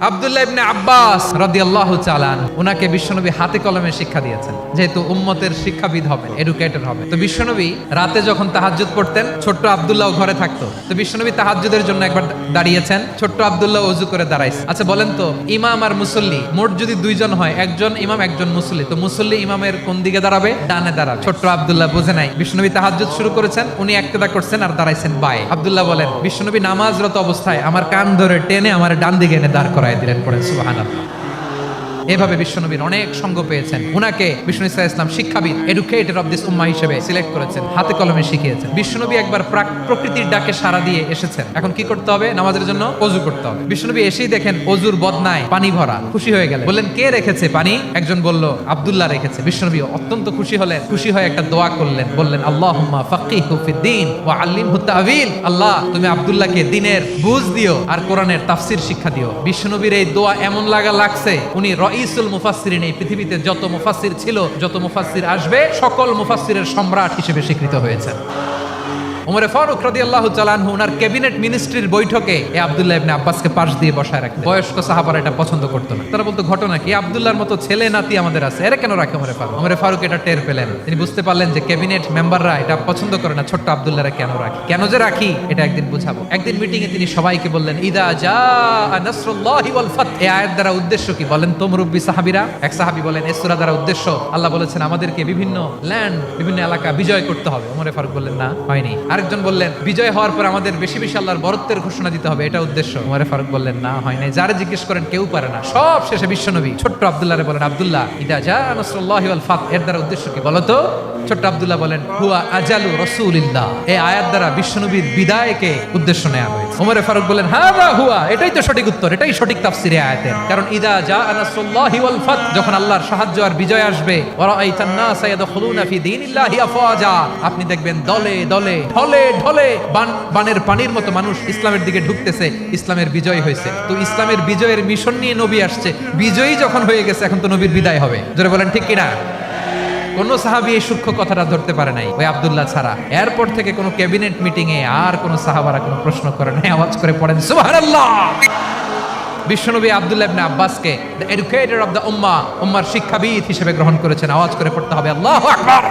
আব্দুল্লাহ ইবনে আব্বাস রাদিয়াল্লাহু তাআলা আনহু, উনাকে বিশ্বনবী হাতে কলমে শিক্ষা দিয়েছেন, যেহেতু উম্মতের শিক্ষাবিদ হবে, এডুকেটর হবে। তো বিশ্বনবী রাতে যখন তাহাজ্জুদ পড়তেন, ছোট্ট আব্দুল্লাহ ঘরে থাকতো। তো বিশ্বনবী তাহাজ্জুদের জন্য একবার দাঁড়িয়েছেন, ছোট্ট আব্দুল্লাহ ওযু করে দাঁড়াইছে। আচ্ছা বলেন তো, ইমাম আর মুসল্লি মোট যদি দুইজন হয়, একজন ইমাম একজন মুসল্লি, তো মুসল্লি ইমামের কোন দিকে দাঁড়াবে? ডানে দাঁড়াবে। ছোট্ট আব্দুল্লাহ বুঝে নাই, বিশ্বনবী তাহাজ্জুদ শুরু করেছেন, উনি ইক্তেদা করছেন আর দাঁড়াইছেন বায়ে। আব্দুল্লাহ বলেন, বিশ্বনবী নামাজরত অবস্থায় আমার কান ধরে টেনে আমার ডান দিকে এনে দাঁড় করায় দিলেন। পড়েন সুবহানাল্লাহ। এভাবে বিশ্বনবীর অনেক সঙ্গ পেয়েছেন। উনাকে বিষ্ণু ইসলাম শিক্ষাবিদ, এডুকেটর অফ দিস উম্মাহ হিসেবে সিলেক্ট করেছেন, হাতে কলমে শিখিয়েছেন। বিশ্বনবী একবার প্রকৃতির ডাকে সাড়া দিয়ে এসেছেন। এখন কি করতে হবে? নামাজের জন্য ওযু করতে হবে। বিশ্বনবী এসেই দেখেন ওযুর বদনায় পানি ভরা, খুশি হয়ে গেলেন। বললেন, কে রেখেছে পানি? একজন বলল, আব্দুল্লাহ রেখেছে। বিশ্বনবী অত্যন্ত খুশি হলেন, খুশি হয়ে একটা দোয়া করলেন, বললেন, আল্লাহুম্মা ফাক্কিহু ফিদ্দীন ওয়া আল্লিমহু তা'ওয়ীল। আল্লাহ, তুমি আব্দুল্লাহকে দ্বীনের বুঝ দিও আর কোরআনের তাফসীর শিক্ষা দিও। বিশ্বনবীর এই দোয়া এমন লাগছে, উনি রাইসুল মুফাসসিরিন, এই পৃথিবীতে যত মুফাসসির ছিল, যত মুফাসসির আসবে, সকল মুফাসসিরের সম্রাট হিসেবে স্বীকৃত হয়েছেন। ওমর ফারুক রাদিয়াল্লাহু তাআলা আনহু ওনার ক্যাবিনেট মিনিস্ট্রির বৈঠকে এই আব্দুল্লাহ ইবনে আব্বাসকে পাশ দিয়ে বসায় রাখতেন। বয়স্ক সাহাবারা এটা পছন্দ করতো না। তারা বলতো, ঘটনা কি? আব্দুল্লাহর মতো ছেলে নাতি আমাদের আছে, এরা কেন রাখে ওমর ফারুক? ওমর ফারুক এটা টের পেলেন। তিনি বুঝতে পারলেন যে ক্যাবিনেট মেম্বাররা এটা পছন্দ করে না, ছোট্ট আব্দুল্লাহরা কেন রাখি। কেন যে রাখি এটা একদিন বুঝাবো। একদিন মিটিং এ তিনি সবাইকে বললেন, ইদা জাআ নাসরুল্লাহি ওয়াল ফাত। এই আয়াত দ্বারা উদ্দেশ্য কি বলেন তো মুরব্বি সাহাবীরা? এক সাহাবী বলেন, এই সূরা দ্বারা উদ্দেশ্য, আল্লাহ বলেছেন আমাদেরকে বিভিন্ন ল্যান্ড, বিভিন্ন এলাকা বিজয় করতে হবে। ওমর ফারুক বললেন, না, হয়নি। আরেকজন বললেন, বিজয় হওয়ার পর আমাদের বেশি বেশি আল্লাহর বরত্বের ঘোষণা দিতে হবে, এটা উদ্দেশ্য। ওমর ফারুক বললেন, না, হয় নাই। যারা জিজ্ঞেস করেন কেউ পারে না। সব শেষে বিশ্বনবী ছোট্ট আব্দুল্লাহরে বলেন, আব্দুল্লাহ, ইদা জাআ নাসরুল্লাহি ওয়াল ফাত, এর দ্বারা উদ্দেশ্য কি বলো তো? ছোট্ট আব্দুল্লাহ বলেন, হুয়া আজালু রাসূলিল্লাহ। এই আয়াত দ্বারা বিশ্বনবীর বিদায়কে উদ্দেশ্য নেওয়া হয়েছে। ওমর ফারুক বলেন, হাযা হুয়া, এটাই তো সঠিক উত্তর, এটাই সঠিক তাফসীরে আয়াতের। কারণ ইদা জাআ নাসরুল্লাহি ওয়াল ফাত, যখন আল্লাহর সাহায্য আর বিজয় আসবে, ওয়া রাআইতান নাসা ইয়াদখুলুনা ফি দীনিল্লাহি আফওয়াজা, আপনি দেখবেন দলে দলে ঢলে ঢলে বানের পানির মতো মানুষ ইসলামের দিকে ঢুকতেছে। ইসলামের বিজয় হয়েছে। তো ইসলামের বিজয়ের মিশন নিয়ে নবী আসছে, বিজয়ী যখন হয়ে গেছে, এখন তো নবীর বিদায় হবে। জোরে বলেন ঠিক কিনা? কোন সাহাবী এই সূক্ষ্ম কথাটা ধরতে পারে নাই, ওই আব্দুল্লাহ ছাড়া। এরপর থেকে কোন ক্যাবিনেট মিটিং এ আর কোন সাহাবারা কোনো প্রশ্ন করে নাই। আওয়াজ করে পড়েন সুবহানাল্লাহ। বিশ্বনবী আব্দুল্লাহ ইবনে আব্বাসকে দ্য এডুকেটর অফ দ্য উম্মাহ, উম্মার শিক্ষাবিদ হিসেবে গ্রহণ করেছেন। আওয়াজ করে পড়তে হবে আল্লাহু আকবার।